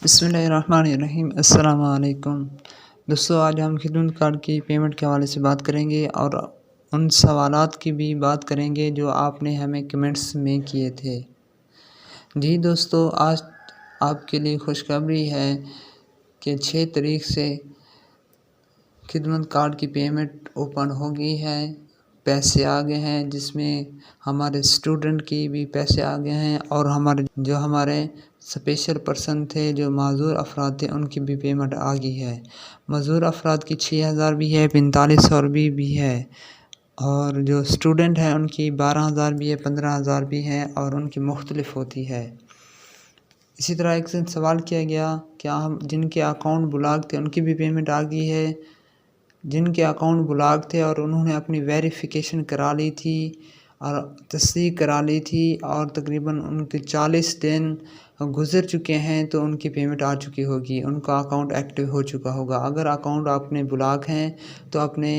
بسم اللہ الرحمن الرحیم۔ السلام علیکم دوستو، آج ہم خدمت کارڈ کی پیمنٹ کے حوالے سے بات کریں گے اور ان سوالات کی بھی بات کریں گے جو آپ نے ہمیں کمنٹس میں کیے تھے۔ جی دوستو، آج آپ کے لیے خوشخبری ہے کہ 6 تاریخ سے خدمت کارڈ کی پیمنٹ اوپن ہو گئی ہے، پیسے آ گئے ہیں، جس میں ہمارے اسٹوڈنٹ کی بھی پیسے آ گئے ہیں اور ہمارے اسپیشل پرسن تھے، جو معذور افراد تھے، ان کی بھی پیمنٹ آ گئی ہے۔ معذور افراد کی 6,000 بھی ہے، 4500 بھی ہے، اور جو اسٹوڈنٹ ہیں ان کی 12,000 بھی ہے، 15,000 بھی ہے، اور ان کی مختلف ہوتی ہے۔ اسی طرح ایک سوال کیا گیا کہ جن کے اکاؤنٹ بلاک تھے ان کی بھی پیمنٹ آ گئی ہے۔ جن کے اکاؤنٹ بلاک تھے اور انہوں نے اپنی ویریفیکیشن کرا لی تھی اور تصدیق کرا لی تھی اور تقریباً ان کے 40 دن گزر چکے ہیں، تو ان کی پیمنٹ آ چکی ہوگی، ان کا اکاؤنٹ ایکٹیو ہو چکا ہوگا۔ اگر اکاؤنٹ اپنے بلاک ہیں تو اپنے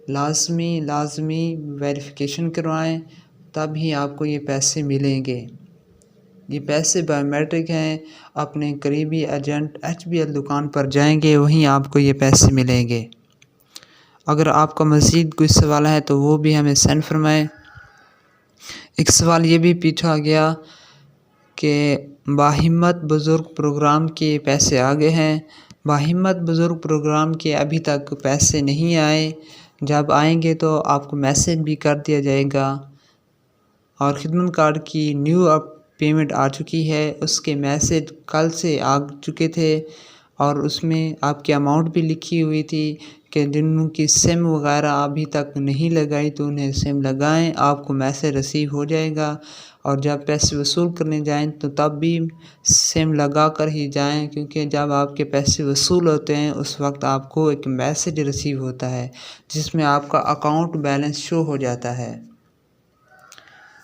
لازمی ویریفیکیشن کروائیں، تب ہی آپ کو یہ پیسے ملیں گے۔ یہ پیسے بائیو میٹرک ہیں، اپنے قریبی ایجنٹ HBL دکان پر جائیں گے، وہیں آپ کو یہ پیسے ملیں گے۔ اگر آپ کا مزید کوئی سوال ہے تو وہ بھی ہمیں سینڈ فرمائیں۔ ایک سوال یہ بھی پوچھا گیا کہ باہمت بزرگ پروگرام کے پیسے آ گئے ہیں۔ باہمت بزرگ پروگرام کے ابھی تک پیسے نہیں آئے، جب آئیں گے تو آپ کو میسیج بھی کر دیا جائے گا۔ اور خدمت کارڈ کی نیو پیمنٹ آ چکی ہے، اس کے میسیج کل سے آ چکے تھے، اور اس میں آپ کی اماؤنٹ بھی لکھی ہوئی تھی کہ جنہوں کی سم وغیرہ ابھی تک نہیں لگائی تو انہیں سم لگائیں، آپ کو میسیج رسیو ہو جائے گا۔ اور جب پیسے وصول کرنے جائیں تو تب بھی سم لگا کر ہی جائیں، کیونکہ جب آپ کے پیسے وصول ہوتے ہیں اس وقت آپ کو ایک میسیج رسیو ہوتا ہے جس میں آپ کا اکاؤنٹ بیلنس شو ہو جاتا ہے۔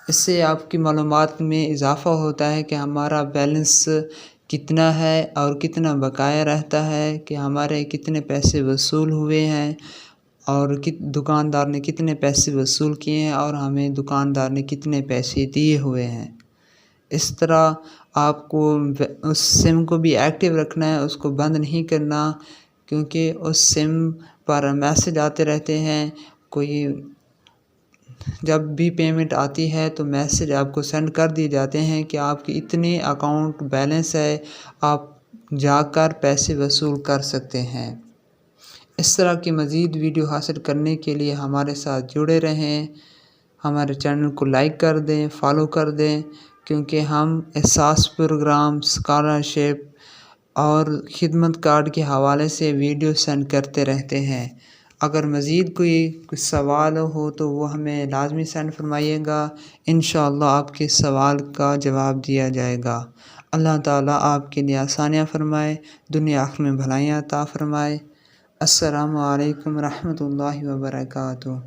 اس سے آپ کی معلومات میں اضافہ ہوتا ہے کہ ہمارا بیلنس کتنا ہے اور کتنا بقایا رہتا ہے، کہ ہمارے کتنے پیسے وصول ہوئے ہیں اور دکاندار نے کتنے پیسے وصول کیے ہیں اور ہمیں دکاندار نے کتنے پیسے دیے ہوئے ہیں۔ اس طرح آپ کو اس سم کو بھی ایکٹیو رکھنا ہے، اس کو بند نہیں کرنا، کیونکہ اس سم پر میسیج آتے رہتے ہیں۔ جب بھی پیمنٹ آتی ہے تو میسیج آپ کو سینڈ کر دیے جاتے ہیں کہ آپ کی اتنے اکاؤنٹ بیلنس ہے، آپ جا کر پیسے وصول کر سکتے ہیں۔ اس طرح کی مزید ویڈیو حاصل کرنے کے لیے ہمارے ساتھ جڑے رہیں، ہمارے چینل کو لائک کر دیں، فالو کر دیں، کیونکہ ہم احساس پروگرام، اسکالرشپ اور خدمت کارڈ کے حوالے سے ویڈیو سینڈ کرتے رہتے ہیں۔ اگر مزید کوئی سوال ہو تو وہ ہمیں لازمی سینڈ فرمائیے گا، انشاءاللہ آپ کے سوال کا جواب دیا جائے گا۔ اللہ تعالیٰ آپ کے لیے آسانیاں فرمائے، دنیا آخرت میں بھلائیاں عطا فرمائے۔ السلام علیکم ورحمۃ اللہ وبرکاتہ۔